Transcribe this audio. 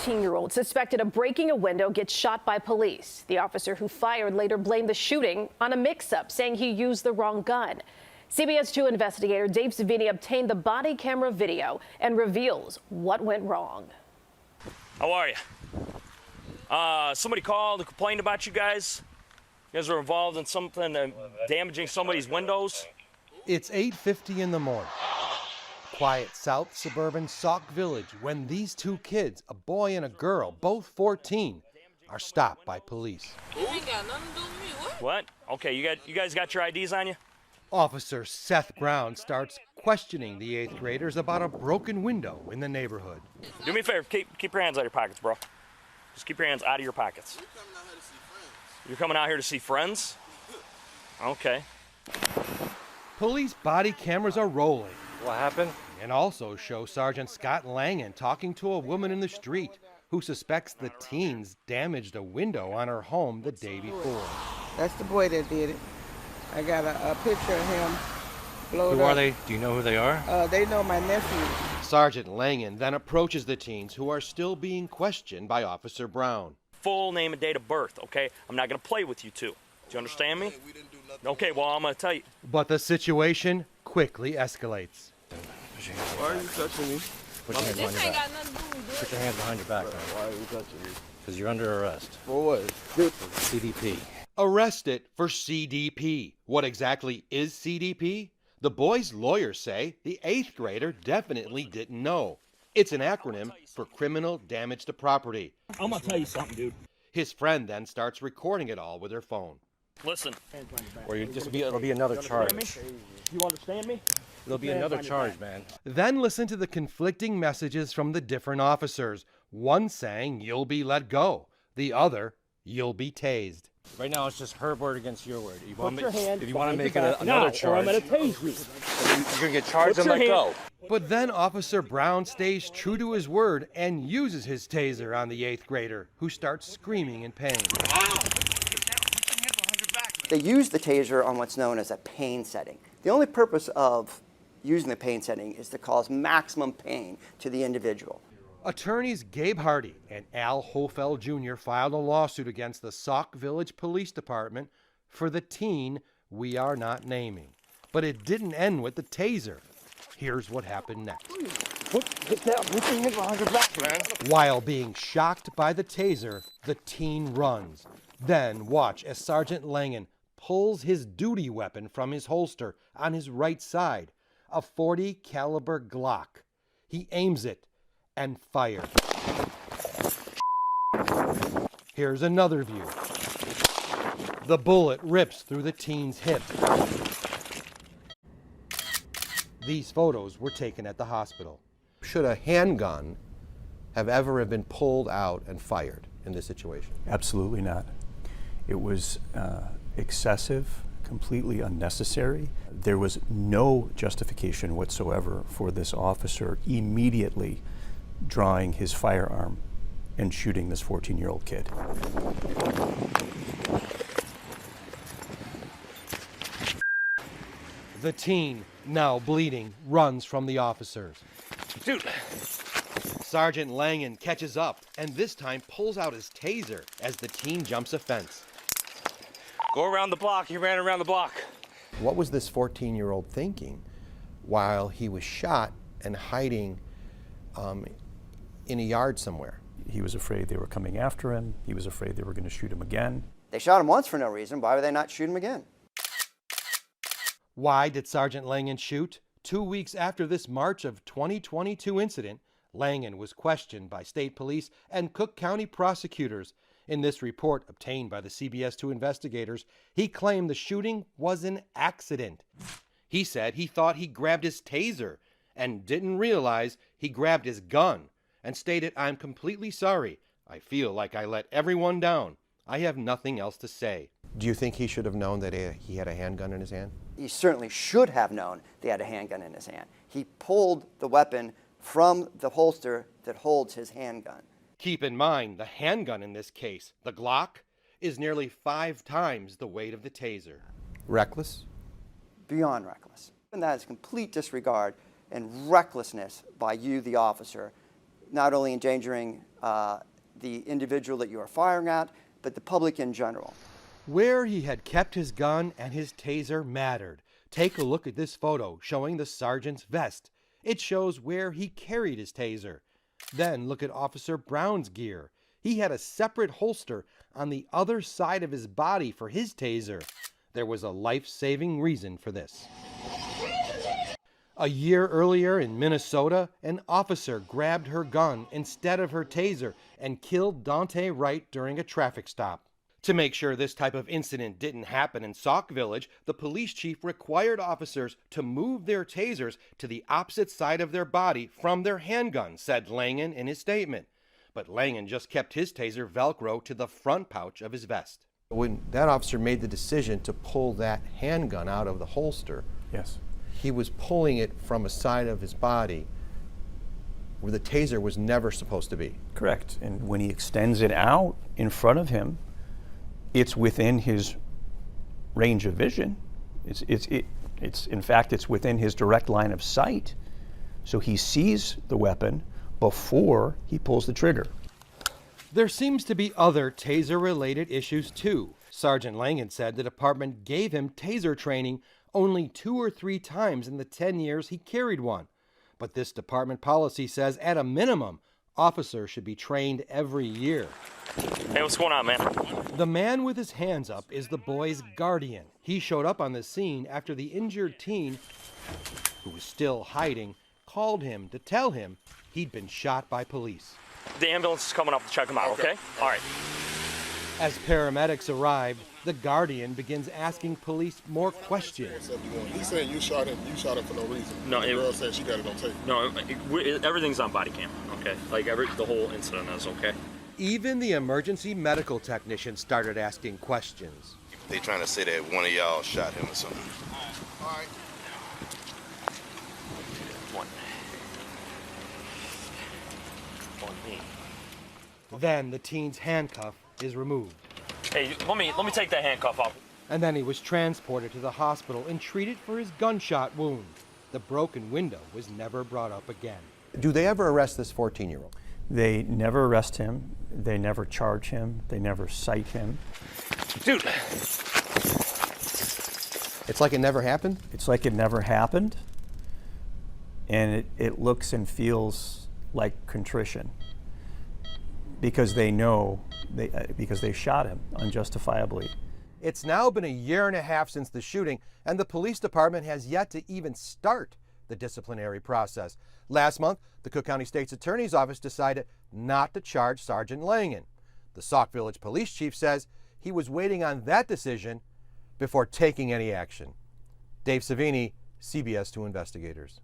14-year-old suspected of breaking a window gets shot by police. The officer who fired later blamed the shooting on a mix-up, saying he used the wrong gun. CBS 2 investigator Dave Savini obtained the body camera video and reveals what went wrong. How are you? Somebody called and complained about you guys. You guys were involved in something damaging somebody's windows. It's 8:50 in the morning. Quiet South suburban Sauk Village when these two kids, a boy and a girl, both 14, are stopped by police. What? Okay, you guys got your IDs on you? Officer Seth Brown starts questioning the 8th graders about a broken window in the neighborhood. Do me a favor, keep your hands out of your pockets, bro. Just keep your hands out of your pockets. You're coming out here to see friends? Okay. Police body cameras are rolling. What happened? And also show Sergeant Scott Langan talking to a woman in the street who suspects the teens damaged a window on her home the day before. That's the boy that did it. I got a picture of him blowed up. Who are they? Do you know who they are? They know my nephew. Sergeant Langan then approaches the teens who are still being questioned by Officer Brown. Full name and date of birth, okay? I'm not going to play with you two. Do you understand me? Okay, well, I'm going to tell you. But the situation quickly escalates. Why are you touching me? Put your hands behind your back. Put your hands behind your back, man. Why are you touching me? Because you're under arrest. For what? CDP. Arrested for CDP. What exactly is CDP? The boy's lawyers say the 8th grader definitely didn't know. It's an acronym for criminal damage to property. I'm going to tell you something, dude. His friend then starts recording it all with her phone. Listen. Or it'll be another charge. You understand me? It'll be another charge, man. Then listen to the conflicting messages from the different officers. One saying, "You'll be let go." The other, "You'll be tased." Right now, it's just her word against your word. Put your hands if you want to make behind it your back another now, charge, or I'm going to tase you. You're going to get charged and let go. But then Officer Brown stays true to his word and uses his taser on the 8th grader, who starts screaming in pain. They use the taser on what's known as a pain setting. The only purpose of using the pain setting is to cause maximum pain to the individual. Attorneys Gabe Hardy and Al Hofeld Jr. filed a lawsuit against the Sauk Village Police Department for the teen we are not naming. But it didn't end with the taser. Here's what happened next. Get down. Put your hands behind your back, man. While being shocked by the taser, the teen runs. Then watch as Sergeant Langan pulls his duty weapon from his holster on his right side, a .40 caliber Glock. He aims it and fires. Here's another view. The bullet rips through the teen's hip. These photos were taken at the hospital. Should a handgun have ever been pulled out and fired in this situation? Absolutely not. It was excessive, completely unnecessary. There was no justification whatsoever for this officer immediately drawing his firearm and shooting this 14-year-old kid. The teen, now bleeding, runs from the officers. Dude. Sergeant Langan catches up and this time pulls out his taser as the teen jumps a fence. Go around the block. He ran around the block. What was this 14-year-old thinking while he was shot and hiding in a yard somewhere? He was afraid they were coming after him. He was afraid they were going to shoot him again. They shot him once for no reason. Why would they not shoot him again? Why did Sergeant Langan shoot? 2 weeks after this March of 2022 incident, Langan was questioned by state police and Cook County prosecutors. In this report obtained by the CBS 2 investigators, he claimed the shooting was an accident. He said he thought he grabbed his taser and didn't realize he grabbed his gun, and stated, "I'm completely sorry. I feel like I let everyone down. I have nothing else to say." Do you think he should have known that he had a handgun in his hand? He certainly should have known they had a handgun in his hand. He pulled the weapon from the holster that holds his handgun. Keep in mind, the handgun in this case, the Glock, is nearly 5 times the weight of the taser. Reckless? Beyond reckless. And that is complete disregard and recklessness by you, the officer, not only endangering the individual that you are firing at, but the public in general. Where he had kept his gun and his taser mattered. Take a look at this photo showing the sergeant's vest. It shows where he carried his taser. Then look at Officer Brown's gear. He had a separate holster on the other side of his body for his taser. There was a life-saving reason for this. A year earlier in Minnesota, an officer grabbed her gun instead of her taser and killed Dante Wright during a traffic stop. To make sure this type of incident didn't happen in Sauk Village, the police chief required officers to move their tasers to the opposite side of their body from their handgun, said Langen in his statement. But Langen just kept his taser Velcro to the front pouch of his vest. When that officer made the decision to pull that handgun out of the holster, Yes. he was pulling it from a side of his body where the taser was never supposed to be. Correct. And when he extends it out in front of him, it's within his range of vision. In fact, it's within his direct line of sight. So he sees the weapon before he pulls the trigger. There seems to be other taser-related issues too. Sergeant Langen said the department gave him taser training only 2 or 3 times in the 10 years he carried one. But this department policy says at a minimum, officers should be trained every year. Hey, what's going on, man? The man with his hands up is the boy's guardian. He showed up on the scene after the injured teen, who was still hiding, called him to tell him he'd been shot by police. The ambulance is coming up to check him out, okay? All right. As paramedics arrived, the guardian begins asking police more questions. He's saying you shot him for no reason. No, the girl said she got it on tape. No, everything's on body cam, okay? Like, the whole incident is, okay? Even the emergency medical technician started asking questions. They trying to say that one of y'all shot him or something. All right. One me. Then the teen's handcuff is removed. Hey, let me take that handcuff off. And then he was transported to the hospital and treated for his gunshot wound. The broken window was never brought up again. Do they ever arrest this 14-year-old? They never arrest him. They never charge him. They never cite him. Dude. It's like it never happened? It's like it never happened. And it looks and feels like contrition. Because they know, because they shot him unjustifiably. It's now been a year and a half since the shooting, and the police department has yet to even start the disciplinary process. Last month, the Cook County State's Attorney's Office decided not to charge Sergeant Langen. The Sauk Village police chief says he was waiting on that decision before taking any action. Dave Savini, CBS 2 Investigators.